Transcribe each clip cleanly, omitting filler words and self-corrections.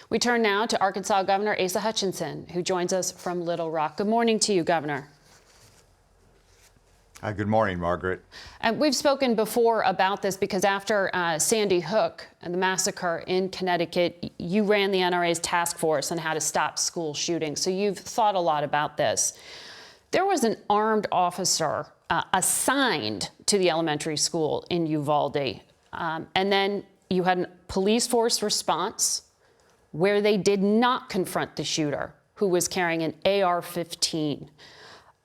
We turn now to Arkansas Governor Asa Hutchinson, who joins us from Little Rock. Good morning to you, Governor. Good morning, Margaret. And we've spoken before about this because after Sandy Hook and the massacre in Connecticut, you ran the NRA's task force on how to stop school shootings. So you've thought a lot about this. There was an armed officer assigned to the elementary school in Uvalde. And then you had a police force response where they did not confront the shooter, who was carrying an AR-15.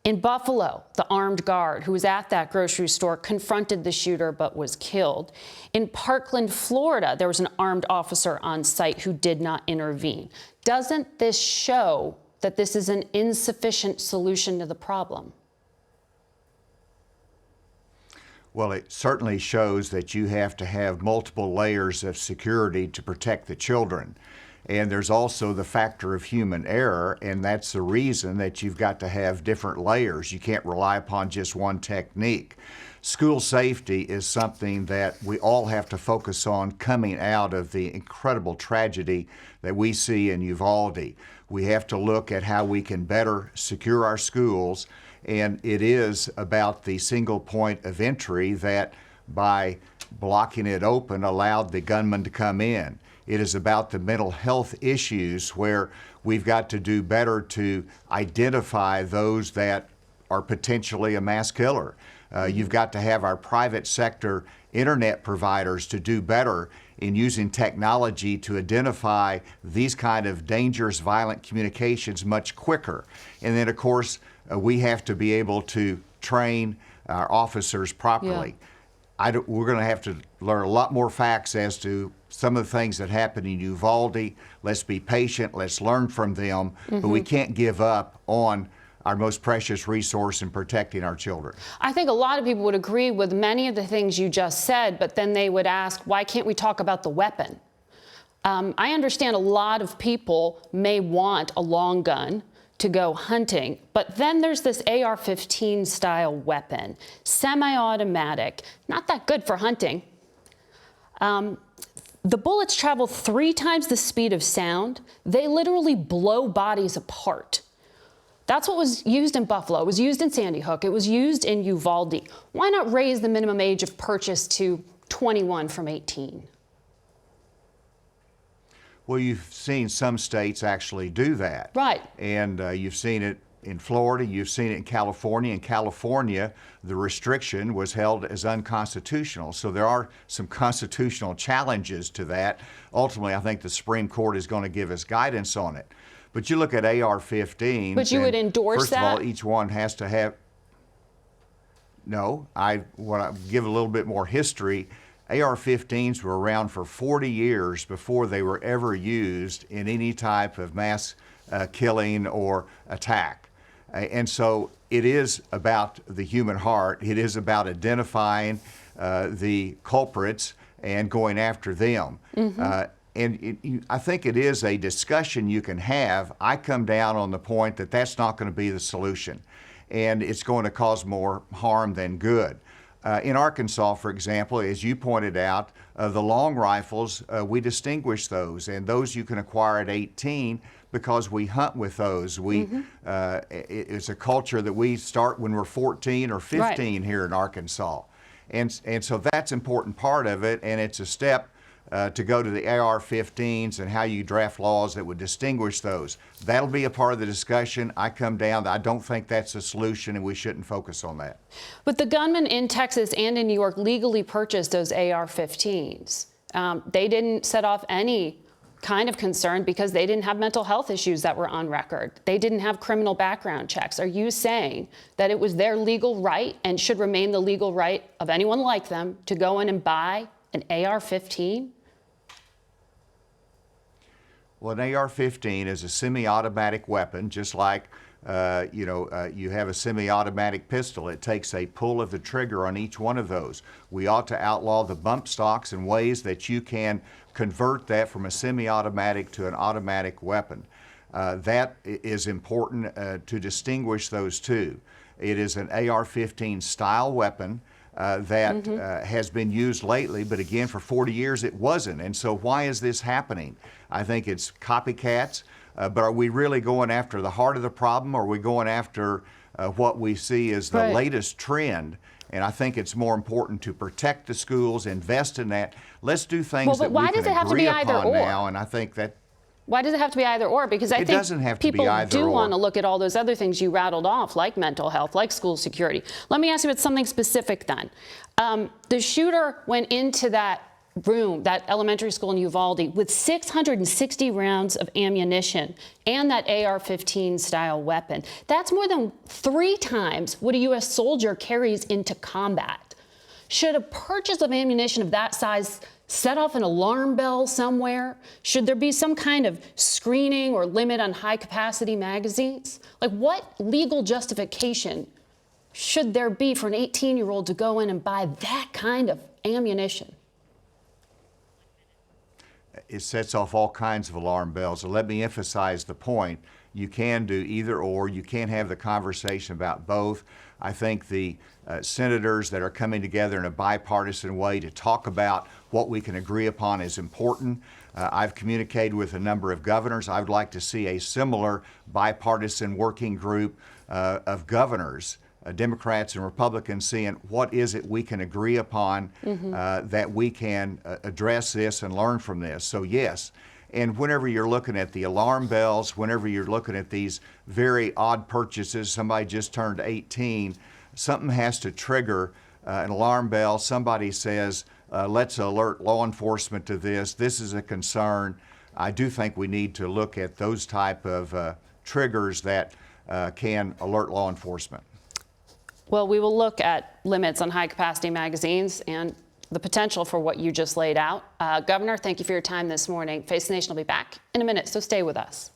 In Buffalo, the armed guard who was at that grocery store confronted the shooter but was killed. In Parkland, Florida, there was an armed officer on site who did not intervene. Doesn't this show that this is an insufficient solution to the problem? Well, it certainly shows that you have to have multiple layers of security to protect the children. And there's also the factor of human error, and that's the reason that you've got to have different layers. You can't rely upon just one technique. School safety is something that we all have to focus on coming out of the incredible tragedy that we see in Uvalde. We have to look at how we can better secure our schools, and it is about the single point of entry that, by blocking it open, allowed the gunman to come in. It is about the mental health issues where we've got to do better to identify those that are potentially a mass killer. You've got to have our private sector internet providers to do better in using technology to identify these kind of dangerous, violent communications much quicker. And then, of course, we have to be able to train our officers properly. Yeah. We're going to have to learn a lot more facts as to some of the things that happened in Uvalde. Let's be patient, let's learn from them, but we can't give up on our most precious resource in protecting our children. I think a lot of people would agree with many of the things you just said, but then they would ask, why can't we talk about the weapon? I understand a lot of people may want a long gun to go hunting, but then there's this AR-15 style weapon, semi-automatic, not that good for hunting. The bullets travel 3 times the speed of sound. They literally blow bodies apart. That's what was used in Buffalo. It was used in Sandy Hook. It was used in Uvalde. Why not raise the minimum age of purchase to 21 from 18? Well, you've seen some states actually do that. Right. And you've seen it in Florida, you've seen it in California. In California, the restriction was held as unconstitutional. So there are some constitutional challenges to that. Ultimately, I think the Supreme Court is going to give us guidance on it. But you look at AR-15s. But you would endorse that? First of all, each one has to have. No, I want to give a little bit more history. AR-15s were around for 40 years before they were ever used in any type of mass killing or attack. And so it is about the human heart. It is about identifying the culprits and going after them. I think it is a discussion you can have. I come down on the point that that's not going to be the solution, and it's going to cause more harm than good. In Arkansas, for example, as you pointed out, the long rifles, we distinguish those, and those you can acquire at 18 because we hunt with those. It's a culture that we start when we're 14 or 15 here in Arkansas. And so that's an important part of it, and it's a step to go to the AR-15s and how you draft laws that would distinguish those. That'll be a part of the discussion. I come down, I don't think that's a solution, and we shouldn't focus on that. But the gunman in Texas and in New York legally purchased those AR-15s. They didn't set off any kind of concern because they didn't have mental health issues that were on record. They didn't have criminal background checks. Are you saying that it was their legal right and should remain the legal right of anyone like them to go in and buy an AR-15? Well, an AR-15 is a semi-automatic weapon, just like you have a semi-automatic pistol. It takes a pull of the trigger on each one of those. We ought to outlaw the bump stocks in ways that you can convert that from a semi-automatic to an automatic weapon. That is important to distinguish those two. It is an AR-15 style weapon. that has been used lately, but again, for 40 years it wasn't. And so why is this happening? I think it's copycats, but are we really going after the heart of the problem, or are we going after what we see as the latest trend? And I think it's more important to protect the schools, invest in that. Let's do things that we can agree upon now, and I think that. Why does it have to be either or? Because I think people do want to look at all those other things you rattled off, like mental health, like school security. Let me ask you about something specific then. The shooter went into that room, that elementary school in Uvalde, with 660 rounds of ammunition and that AR-15 style weapon. That's more than 3 times what a U.S. soldier carries into combat. Should a purchase of ammunition of that size set off an alarm bell somewhere? Should there be some kind of screening or limit on high-capacity magazines? Like, what legal justification should there be for an 18-year-old to go in and buy that kind of ammunition? It sets off all kinds of alarm bells. So let me emphasize the point. You can do either or. You can't have the conversation about both. I think the senators that are coming together in a bipartisan way to talk about what we can agree upon is important. I've communicated with a number of governors. I would like to see a similar bipartisan working group of governors, Democrats and Republicans, seeing what is it we can agree upon that we can address this and learn from this. So yes, and whenever you're looking at the alarm bells, whenever you're looking at these very odd purchases, somebody just turned 18, something has to trigger an alarm bell. Somebody says, let's alert law enforcement to this. This is a concern. I do think we need to look at those type of triggers that can alert law enforcement. Well, we will look at limits on high-capacity magazines and the potential for what you just laid out. Governor, thank you for your time this morning. Face the Nation will be back in a minute, so stay with us.